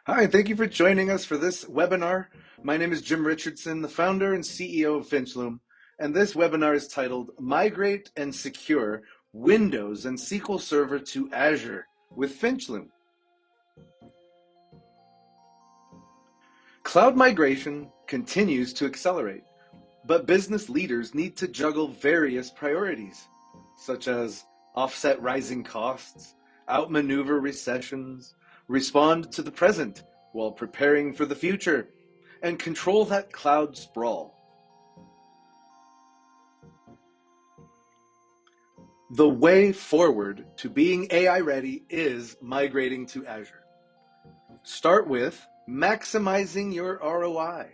Hi, thank you for joining us for this webinar. My name is Jim Richardson, the founder and CEO of Finchloom, and this webinar is titled Migrate and Secure Windows and SQL Server to Azure with Finchloom. Cloud migration continues to accelerate, but business leaders need to juggle various priorities, such as offset rising costs, outmaneuver recessions, respond to the present while preparing for the future, and control that cloud sprawl. The way forward to being AI ready is migrating to Azure. Start with maximizing your ROI.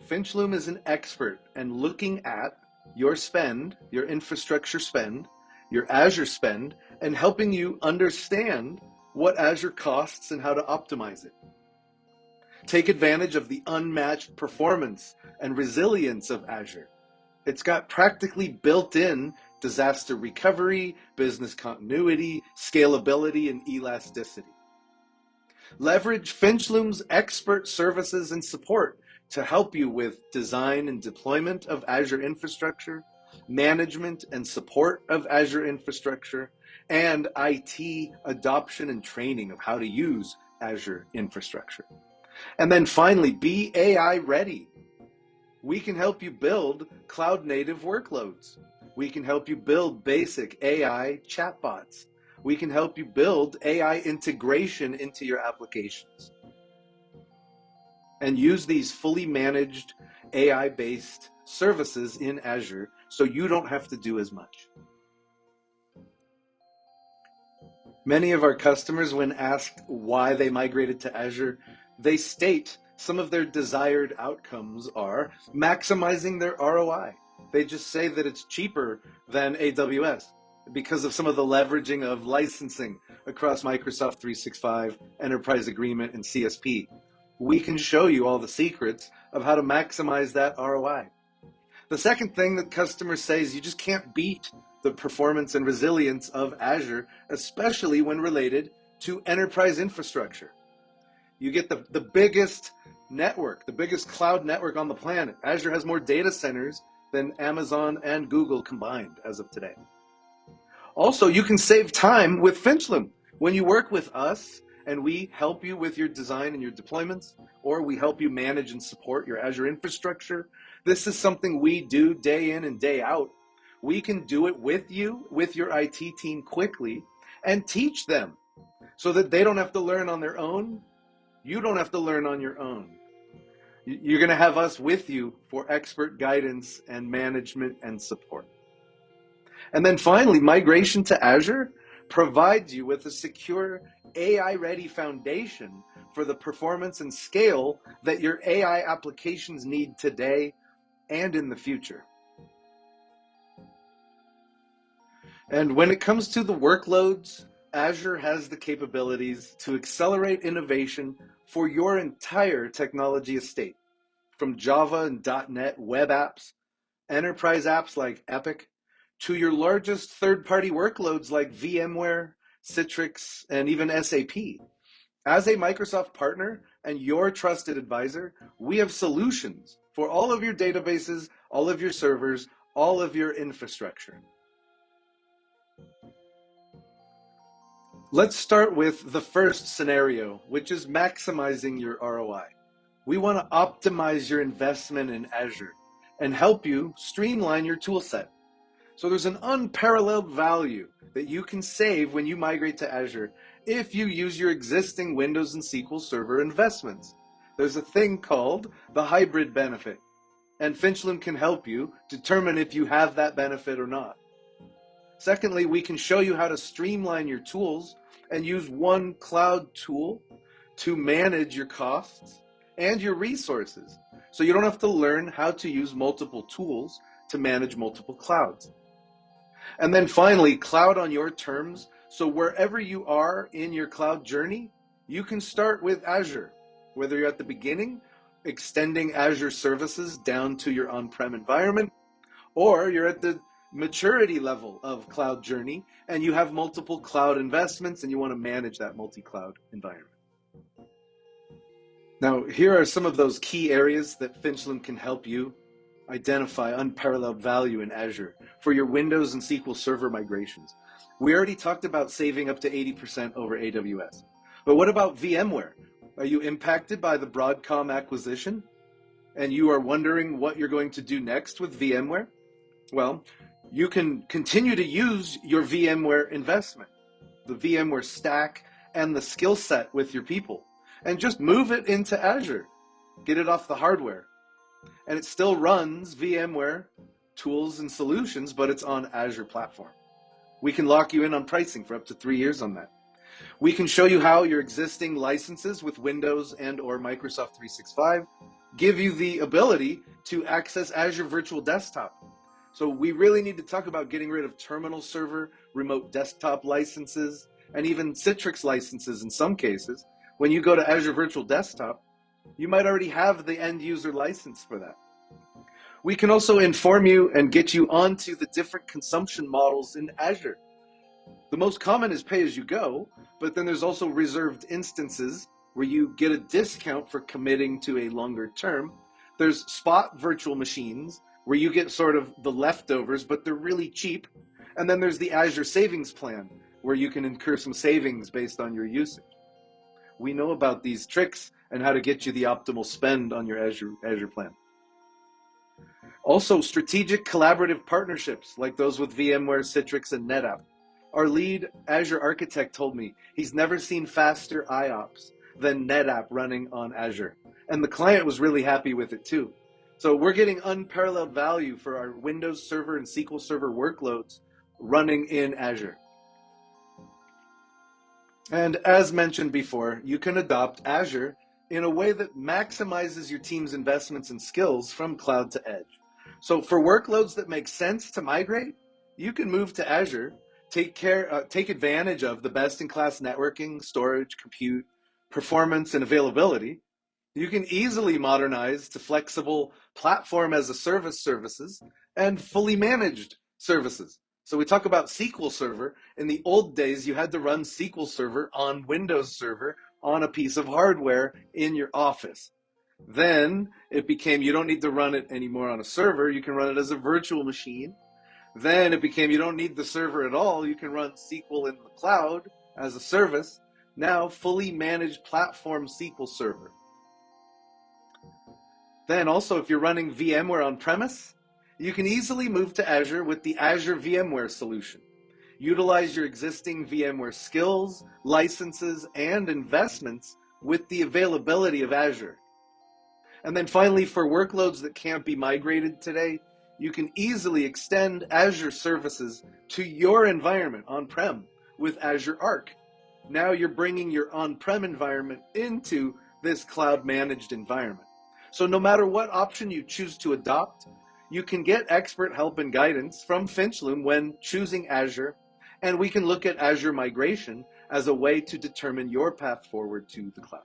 Finchloom is an expert and looking at your spend, your infrastructure spend, your Azure spend, and helping you understand what Azure costs and how to optimize it. Take advantage of the unmatched performance and resilience of Azure. It's got practically built-in disaster recovery, business continuity, scalability, and elasticity. Leverage Finchloom's expert services and support to help you with design and deployment of Azure infrastructure, management and support of Azure infrastructure, and IT adoption and training of how to use Azure infrastructure. And then finally, be AI ready. We can help you build cloud native workloads. We can help you build basic AI chatbots. We can help you build AI integration into your applications and use these fully managed AI-based services in Azure so you don't have to do as much. Many of our customers, when asked why they migrated to Azure, they state some of their desired outcomes are maximizing their ROI. They just say that it's cheaper than AWS because of some of the leveraging of licensing across Microsoft 365, Enterprise Agreement, and CSP. We can show you all the secrets of how to maximize that ROI. The second thing that customers say is you just can't beat the performance and resilience of Azure, especially when related to enterprise infrastructure. You get the biggest network, the biggest cloud network on the planet. Azure has more data centers than Amazon and Google combined as of today. Also, you can save time with Finchloom. When you work with us and we help you with your design and your deployments, or we help you manage and support your Azure infrastructure, this is something we do day in and day out. We can do it with you, with your IT team quickly, and teach them so that they don't have to learn on their own. You don't have to learn on your own. You're going to have us with you for expert guidance and management and support. And then finally, migration to Azure provides you with a secure AI-ready foundation for the performance and scale that your AI applications need today and in the future. And when it comes to the workloads, Azure has the capabilities to accelerate innovation for your entire technology estate, from Java and .NET web apps, enterprise apps like Epic, to your largest third-party workloads like VMware, Citrix, and even SAP. As a Microsoft partner and your trusted advisor, we have solutions for all of your databases, all of your servers, all of your infrastructure. Let's start with the first scenario, which is maximizing your ROI. We want to optimize your investment in Azure and help you streamline your tool set. So there's an unparalleled value that you can save when you migrate to Azure if you use your existing Windows and SQL Server investments. There's a thing called the hybrid benefit, and Finchloom can help you determine if you have that benefit or not. Secondly, we can show you how to streamline your tools and use one cloud tool to manage your costs and your resources, so you don't have to learn how to use multiple tools to manage multiple clouds. And then finally, cloud on your terms. So wherever you are in your cloud journey, you can start with Azure, whether you're at the beginning, extending Azure services down to your on-prem environment, or you're at the maturity level of cloud journey and you have multiple cloud investments and you want to manage that multi-cloud environment. Now, here are some of those key areas that Finchloom can help you identify unparalleled value in Azure for your Windows and SQL Server migrations. We already talked about saving up to 80% over AWS. But what about VMware? Are you impacted by the Broadcom acquisition? And you are wondering what you're going to do next with VMware? Well, you can continue to use your VMware investment, the VMware stack, and the skill set with your people, and just move it into Azure. Get it off the hardware. And it still runs VMware tools and solutions, but it's on Azure platform. We can lock you in on pricing for up to 3 years on that. We can show you how your existing licenses with Windows and or Microsoft 365 give you the ability to access Azure Virtual Desktop. So we really need to talk about getting rid of terminal server, remote desktop licenses, and even Citrix licenses in some cases. When you go to Azure Virtual Desktop, you might already have the end user license for that. We can also inform you and get you onto the different consumption models in Azure. The most common is pay as you go, but then there's also reserved instances where you get a discount for committing to a longer term. There's spot virtual machines where you get sort of the leftovers, but they're really cheap. And then there's the Azure Savings Plan where you can incur some savings based on your usage. We know about these tricks and how to get you the optimal spend on your Azure plan. Also, strategic collaborative partnerships like those with VMware, Citrix, and NetApp. Our lead Azure architect told me he's never seen faster IOPS than NetApp running on Azure. And the client was really happy with it too. So we're getting unparalleled value for our Windows Server and SQL Server workloads running in Azure. And as mentioned before, you can adopt Azure in a way that maximizes your team's investments and skills from cloud to edge. So for workloads that make sense to migrate, you can move to Azure, take advantage of the best-in-class networking, storage, compute, performance, and availability. You can easily modernize to flexible platform as a service services and fully managed services. So we talk about SQL Server. In the old days, you had to run SQL Server on Windows Server on a piece of hardware in your office. Then it became you don't need to run it anymore on a server. You can run it as a virtual machine. Then it became you don't need the server at all. You can run SQL in the cloud as a service. Now, fully managed platform SQL Server. Then also, if you're running VMware on-premise, you can easily move to Azure with the Azure VMware solution. Utilize your existing VMware skills, licenses, and investments with the availability of Azure. And then finally, for workloads that can't be migrated today, you can easily extend Azure services to your environment on-prem with Azure Arc. Now you're bringing your on-prem environment into this cloud-managed environment. So no matter what option you choose to adopt, you can get expert help and guidance from Finchloom when choosing Azure, and we can look at Azure migration as a way to determine your path forward to the cloud.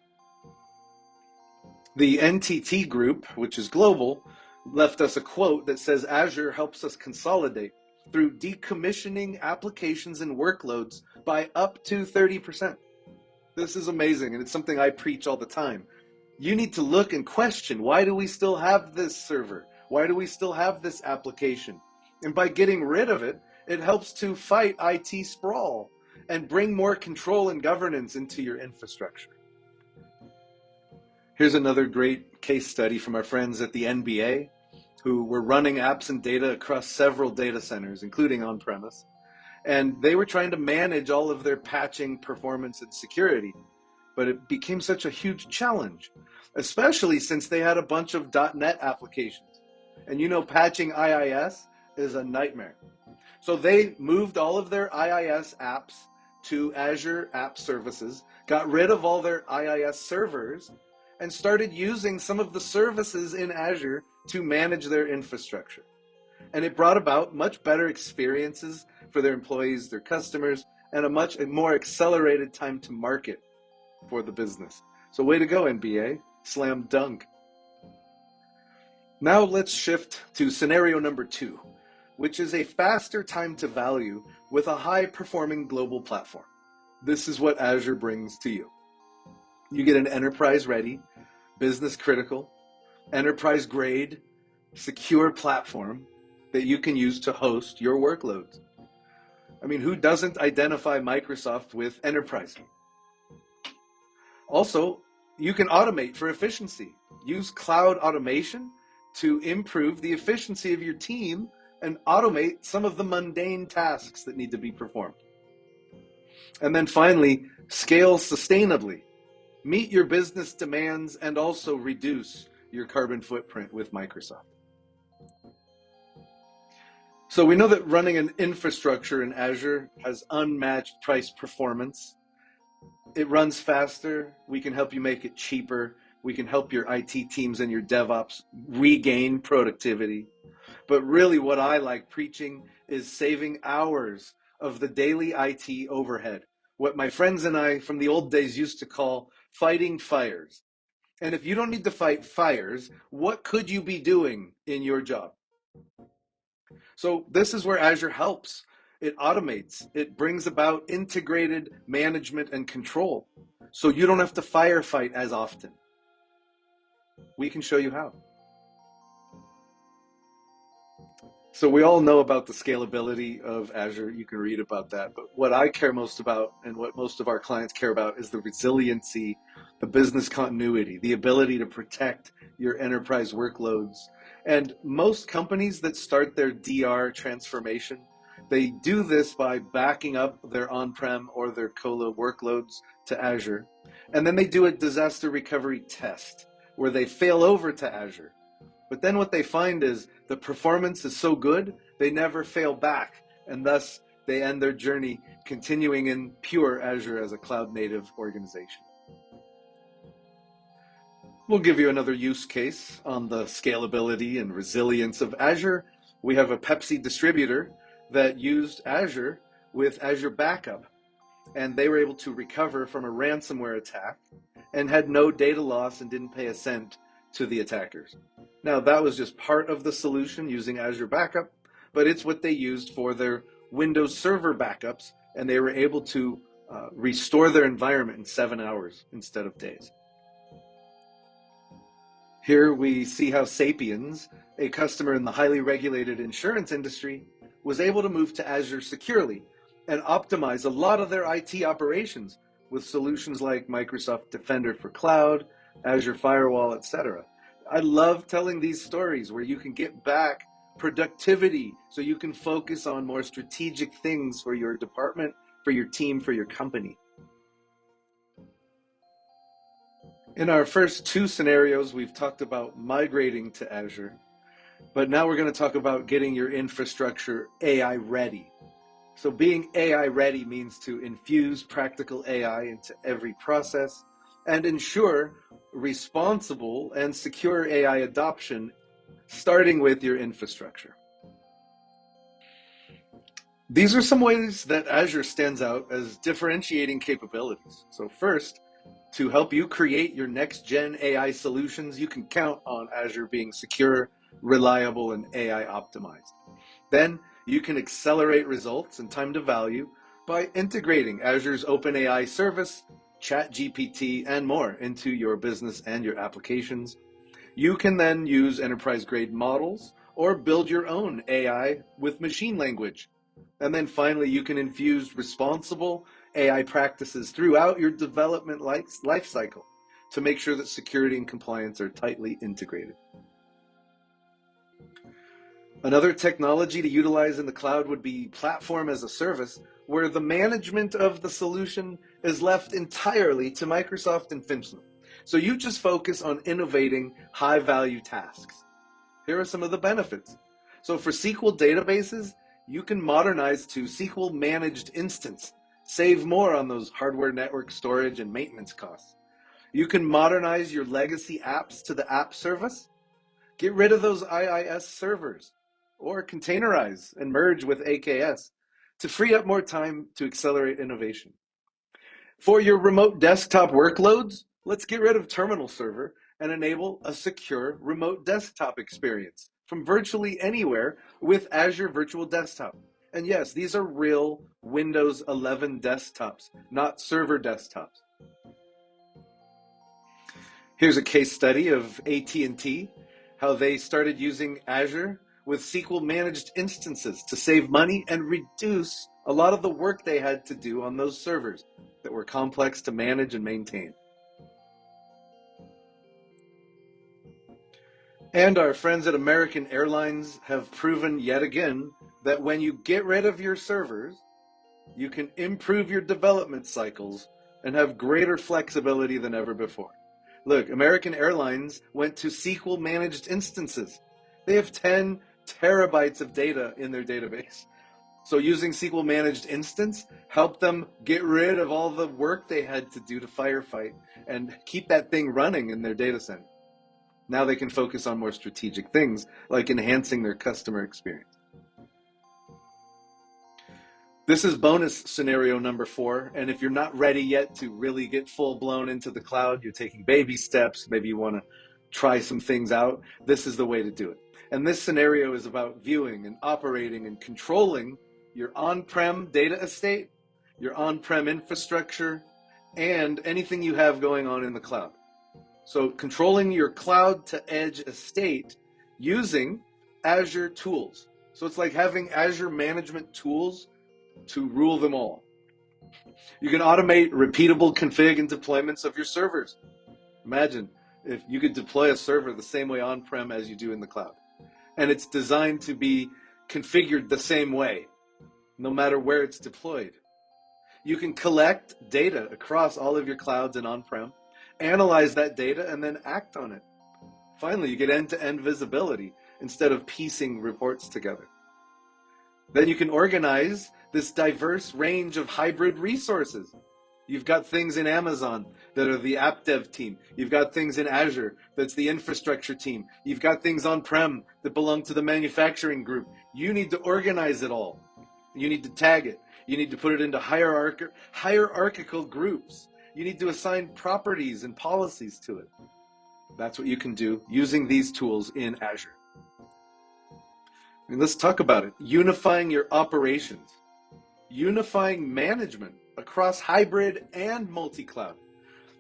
The NTT group, which is global, left us a quote that says Azure helps us consolidate through decommissioning applications and workloads by up to 30%. This is amazing, and it's something I preach all the time. You need to look and question, why do we still have this server? Why do we still have this application? And by getting rid of it, it helps to fight IT sprawl and bring more control and governance into your infrastructure. Here's another great case study from our friends at the NBA, who were running apps and data across several data centers, including on-premise. And they were trying to manage all of their patching, performance, and security. But it became such a huge challenge, especially since they had a bunch of .NET applications. And you know, patching IIS is a nightmare. So they moved all of their IIS apps to Azure App Services, got rid of all their IIS servers, and started using some of the services in Azure to manage their infrastructure. And it brought about much better experiences for their employees, their customers, and a much more accelerated time to market for the business. So way to go, NBA. Slam dunk. Now let's shift to scenario number 2, which is a faster time to value with a high-performing global platform. This is what Azure brings to you. You get an enterprise-ready, business critical, enterprise grade, secure platform that you can use to host your workloads. I mean, who doesn't identify Microsoft with enterprise? Also, you can automate for efficiency. Use cloud automation to improve the efficiency of your team and automate some of the mundane tasks that need to be performed. And then finally, scale sustainably. Meet your business demands and also reduce your carbon footprint with Microsoft. So we know that running an infrastructure in Azure has unmatched price performance. It runs faster. We can help you make it cheaper. We can help your IT teams and your DevOps regain productivity. But really what I like preaching is saving hours of the daily IT overhead, what my friends and I from the old days used to call fighting fires. And if you don't need to fight fires, what could you be doing in your job? So this is where Azure helps. It automates. It brings about integrated management and control. So you don't have to firefight as often. We can show you how. So we all know about the scalability of Azure. You can read about that. But what I care most about and what most of our clients care about is the resiliency, the business continuity, the ability to protect your enterprise workloads. And most companies that start their DR transformation, they do this by backing up their on-prem or their colo workloads to Azure. And then they do a disaster recovery test where they fail over to Azure. But then what they find is the performance is so good, they never fail back. And thus, they end their journey continuing in pure Azure as a cloud-native organization. We'll give you another use case on the scalability and resilience of Azure. We have a Pepsi distributor that used Azure with Azure Backup, and they were able to recover from a ransomware attack and had no data loss and didn't pay a cent to the attackers. Now, that was just part of the solution using Azure Backup, but it's what they used for their Windows Server backups, and they were able to restore their environment in 7 hours instead of days. Here we see how Sapiens, a customer in the highly regulated insurance industry, was able to move to Azure securely and optimize a lot of their IT operations with solutions like Microsoft Defender for Cloud, Azure Firewall, etc. I love telling these stories where you can get back productivity so you can focus on more strategic things for your department, for your team, for your company. In our first two scenarios, we've talked about migrating to Azure, but now we're going to talk about getting your infrastructure AI ready. So being AI ready means to infuse practical AI into every process and ensure responsible and secure AI adoption, starting with your infrastructure. These are some ways that Azure stands out as differentiating capabilities. So first, to help you create your next-gen AI solutions, you can count on Azure being secure, reliable, and AI optimized. Then you can accelerate results and time to value by integrating Azure's OpenAI service, ChatGPT, and more into your business and your applications. You can then use enterprise-grade models or build your own AI with machine language. And then finally, you can infuse responsible AI practices throughout your development life cycle to make sure that security and compliance are tightly integrated. Another technology to utilize in the cloud would be platform as a service, where the management of the solution is left entirely to Microsoft and Finchloom. So you just focus on innovating high-value tasks. Here are some of the benefits. So for SQL databases, you can modernize to SQL managed instance, save more on those hardware network storage and maintenance costs. You can modernize your legacy apps to the app service, get rid of those IIS servers, or containerize and merge with AKS to free up more time to accelerate innovation. For your remote desktop workloads, let's get rid of terminal server and enable a secure remote desktop experience from virtually anywhere with Azure Virtual Desktop. And yes, these are real Windows 11 desktops, not server desktops. Here's a case study of AT&T, how they started using Azure with SQL managed instances to save money and reduce a lot of the work they had to do on those servers that were complex to manage and maintain. And our friends at American Airlines have proven yet again that when you get rid of your servers, you can improve your development cycles and have greater flexibility than ever before. Look, American Airlines went to SQL managed instances. They have 10 terabytes of data in their database. So using SQL managed instance helped them get rid of all the work they had to do to firefight and keep that thing running in their data center. Now they can focus on more strategic things like enhancing their customer experience. This is bonus scenario number 4, and if you're not ready yet to really get full blown into the cloud, you're taking baby steps, maybe you want to try some things out, this is the way to do it. And this scenario is about viewing and operating and controlling your on-prem data estate, your on-prem infrastructure, and anything you have going on in the cloud. So controlling your cloud to edge estate using Azure tools. So it's like having Azure management tools to rule them all. You can automate repeatable config and deployments of your servers. Imagine if you could deploy a server the same way on-prem as you do in the cloud. And it's designed to be configured the same way, no matter where it's deployed. You can collect data across all of your clouds and on-prem, analyze that data, and then act on it. Finally, you get end-to-end visibility instead of piecing reports together. Then you can organize this diverse range of hybrid resources. You've got things in Amazon that are the app dev team. You've got things in Azure that's the infrastructure team. You've got things on-prem that belong to the manufacturing group. You need to organize it all. You need to tag it. You need to put it into hierarchical groups. You need to assign properties and policies to it. That's what you can do using these tools in Azure. And let's talk about it. Unifying your operations. Unifying management across hybrid and multi-cloud.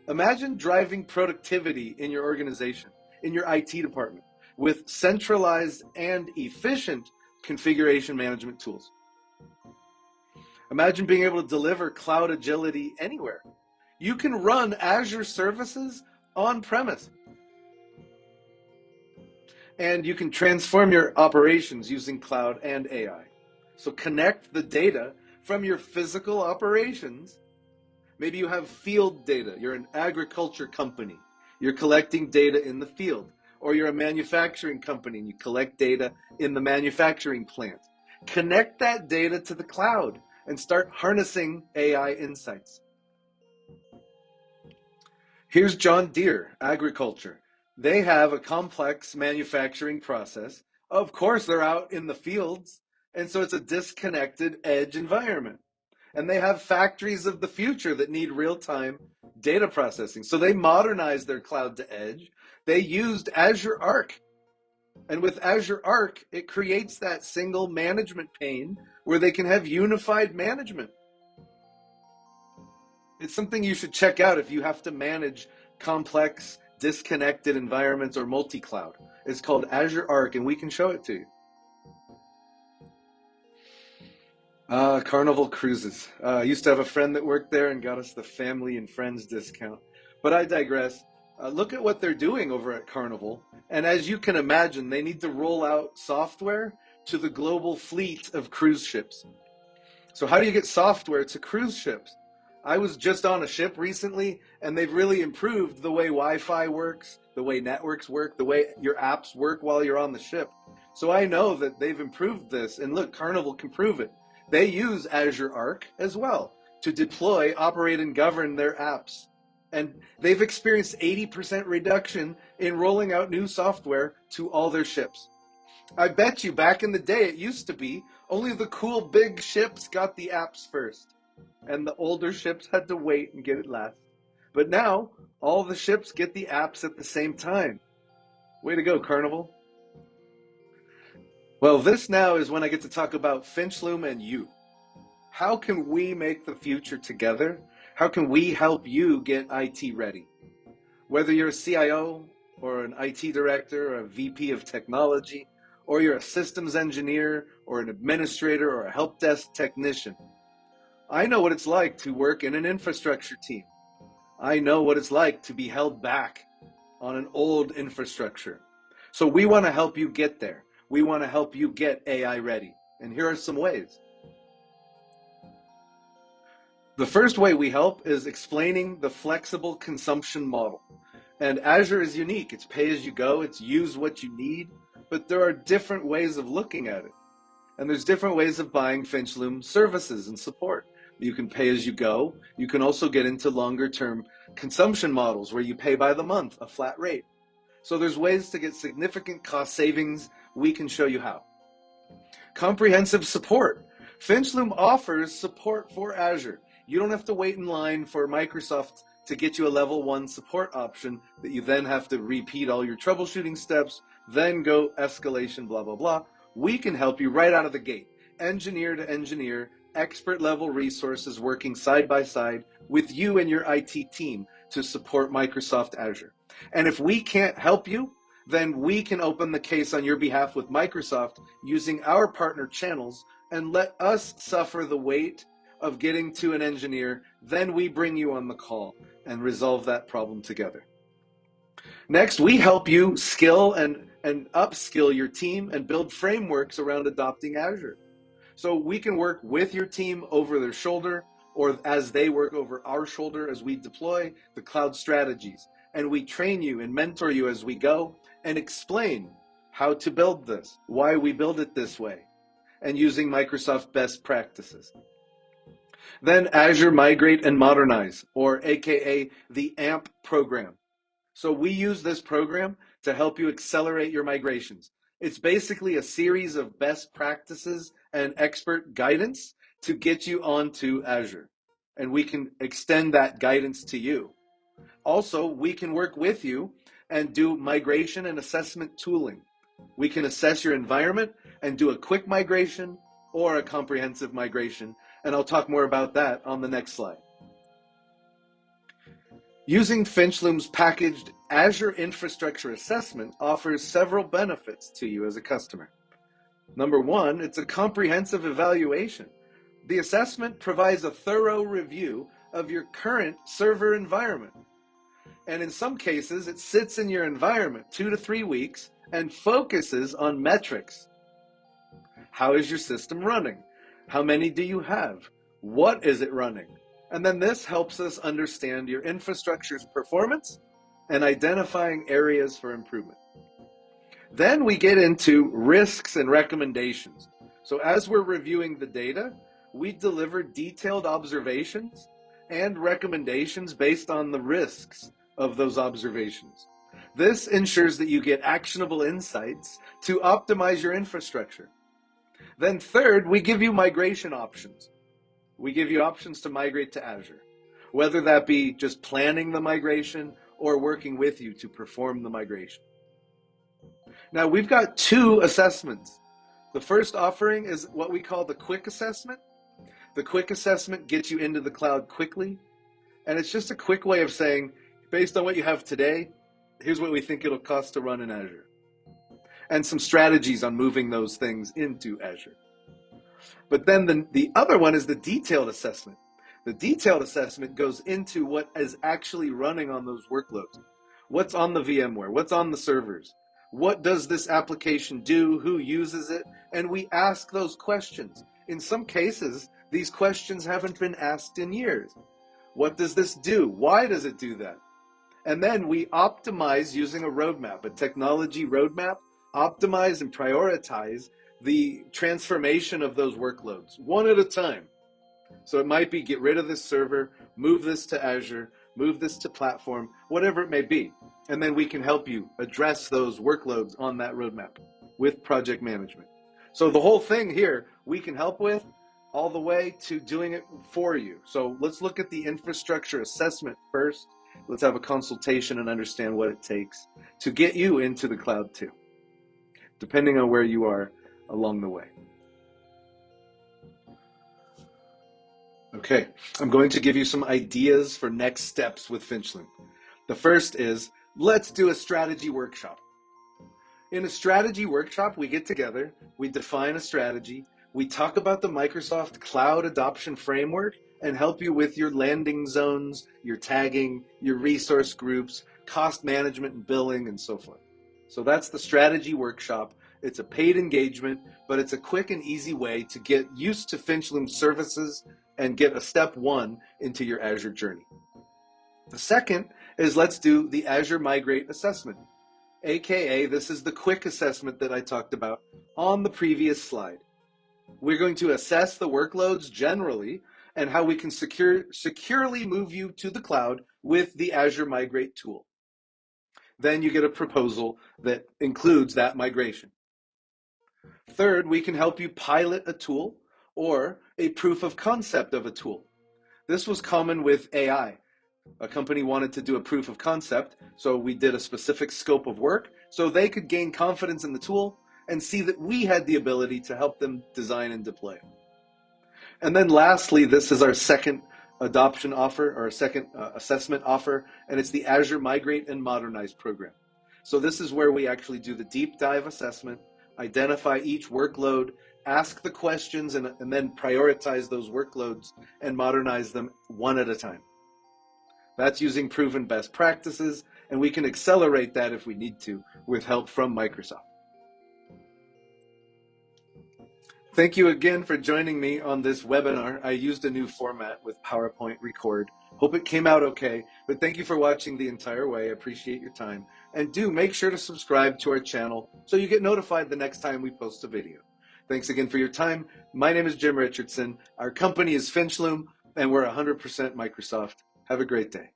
Imagine driving productivity in your organization, in your IT department, with centralized and efficient configuration management tools. Imagine being able to deliver cloud agility anywhere. You can run Azure services on-premise. And you can transform your operations using cloud and AI. So connect the data from your physical operations. Maybe you have field data. You're an agriculture company. You're collecting data in the field. Or you're a manufacturing company and you collect data in the manufacturing plant. Connect that data to the cloud and start harnessing AI insights. Here's John Deere, agriculture. They have a complex manufacturing process. Of course, they're out in the fields, and so it's a disconnected edge environment. And they have factories of the future that need real-time data processing. So they modernized their cloud to edge. They used Azure Arc. And with Azure Arc, it creates that single management pane where they can have unified management. It's something you should check out if you have to manage complex, disconnected environments or multi-cloud. It's called Azure Arc, and we can show it to you. Carnival Cruises. I used to have a friend that worked there and got us the family and friends discount. But I digress. Look at what they're doing over at Carnival. And as you can imagine, they need to roll out software to the global fleet of cruise ships. So how do you get software to cruise ships? I was just on a ship recently, and they've really improved the way Wi-Fi works, the way networks work, the way your apps work while you're on the ship. So I know that they've improved this, and look, Carnival can prove it. They use Azure Arc as well to deploy, operate, and govern their apps. And they've experienced 80% reduction in rolling out new software to all their ships. I bet you back in the day it used to be only the cool big ships got the apps first, and the older ships had to wait and get it last. But now, all the ships get the apps at the same time. Way to go, Carnival. Well, this now is when I get to talk about Finch Loom and you. How can we make the future together? How can we help you get IT ready? Whether you're a CIO or an IT director or a VP of technology, or you're a systems engineer or an administrator or a help desk technician, I know what it's like to work in an infrastructure team. I know what it's like to be held back on an old infrastructure. So we want to help you get there. We want to help you get AI ready. And here are some ways. The first way we help is explaining the flexible consumption model. And Azure is unique. It's pay as you go, it's use what you need, but there are different ways of looking at it. And there's different ways of buying Finch Loom services and support. You can pay as you go. You can also get into longer term consumption models where you pay by the month, a flat rate. So there's ways to get significant cost savings. We can show you how. Comprehensive support. Finchloom offers support for Azure. You don't have to wait in line for Microsoft to get you a level 1 support option that you then have to repeat all your troubleshooting steps, then go escalation, blah, blah, blah. We can help you right out of the gate. Engineer to engineer, expert level resources working side by side with you and your IT team to support Microsoft Azure. And if we can't help you, then we can open the case on your behalf with Microsoft using our partner channels and let us suffer the weight of getting to an engineer. Then we bring you on the call and resolve that problem together. Next, we help you skill and upskill your team and build frameworks around adopting Azure. So we can work with your team over their shoulder or as they work over our shoulder as we deploy the cloud strategies. And we train you and mentor you as we go and explain how to build this, why we build it this way, and using Microsoft best practices. Then Azure Migrate and Modernize, or AKA the AMP program. So we use this program to help you accelerate your migrations. It's basically a series of best practices and expert guidance to get you onto Azure. And we can extend that guidance to you. Also, we can work with you and do migration and assessment tooling. We can assess your environment and do a quick migration or a comprehensive migration. And I'll talk more about that on the next slide. Using Finchloom's packaged Azure Infrastructure Assessment offers several benefits to you as a customer. Number one, it's a comprehensive evaluation. The assessment provides a thorough review of your current server environment. And in some cases, it sits in your environment 2 to 3 weeks and focuses on metrics. How is your system running? How many do you have? What is it running? And then this helps us understand your infrastructure's performance and identifying areas for improvement. Then we get into risks and recommendations. So as we're reviewing the data, we deliver detailed observations and recommendations based on the risks of those observations. This ensures that you get actionable insights to optimize your infrastructure. Then third, we give you migration options. We give you options to migrate to Azure, whether that be just planning the migration or working with you to perform the migration. Now, we've got 2 assessments. The first offering is what we call the quick assessment. The quick assessment gets you into the cloud quickly, and it's just a quick way of saying, based on what you have today, here's what we think it'll cost to run in Azure, and some strategies on moving those things into Azure. But then the other one is the detailed assessment. The detailed assessment goes into what is actually running on those workloads. What's on the VMware? What's on the servers? What does this application do? Who uses it? And we ask those questions. In some cases, these questions haven't been asked in years. What does this do? Why does it do that? And then we optimize using a roadmap, a technology roadmap, optimize and prioritize the transformation of those workloads one at a time. So it might be get rid of this server, move this to Azure, move this to platform, whatever it may be. And then we can help you address those workloads on that roadmap with project management. So the whole thing here we can help with all the way to doing it for you. So let's look at the infrastructure assessment first. Let's have a consultation and understand what it takes to get you into the cloud too, depending on where you are along the way. Okay, I'm going to give you some ideas for next steps with Finchloom. The first is, let's do a strategy workshop. In a strategy workshop, we get together, we define a strategy, we talk about the Microsoft Cloud Adoption Framework and help you with your landing zones, your tagging, your resource groups, cost management and billing, and so forth. So that's the strategy workshop. It's a paid engagement, but it's a quick and easy way to get used to Finchloom services and get a step one into your Azure journey. The second is, let's do the Azure Migrate assessment. AKA, this is the quick assessment that I talked about on the previous slide. We're going to assess the workloads generally and how we can securely move you to the cloud with the Azure Migrate tool. Then you get a proposal that includes that migration. Third, we can help you pilot a tool or a proof of concept of a tool. This was common with AI. A company wanted to do a proof of concept, so we did a specific scope of work so they could gain confidence in the tool and see that we had the ability to help them design and deploy it. And then lastly, this is our second adoption offer, or second assessment offer, and it's the Azure Migrate and Modernize program. So this is where we actually do the deep dive assessment, identify each workload, ask the questions, and then prioritize those workloads and modernize them one at a time. That's using proven best practices, and we can accelerate that if we need to with help from Microsoft. Thank you again for joining me on this webinar. I used a new format with PowerPoint Record. Hope it came out okay, but thank you for watching the entire way. I appreciate your time. And do make sure to subscribe to our channel so you get notified the next time we post a video. Thanks again for your time. My name is Jim Richardson. Our company is Finch Loom, and we're 100% Microsoft. Have a great day.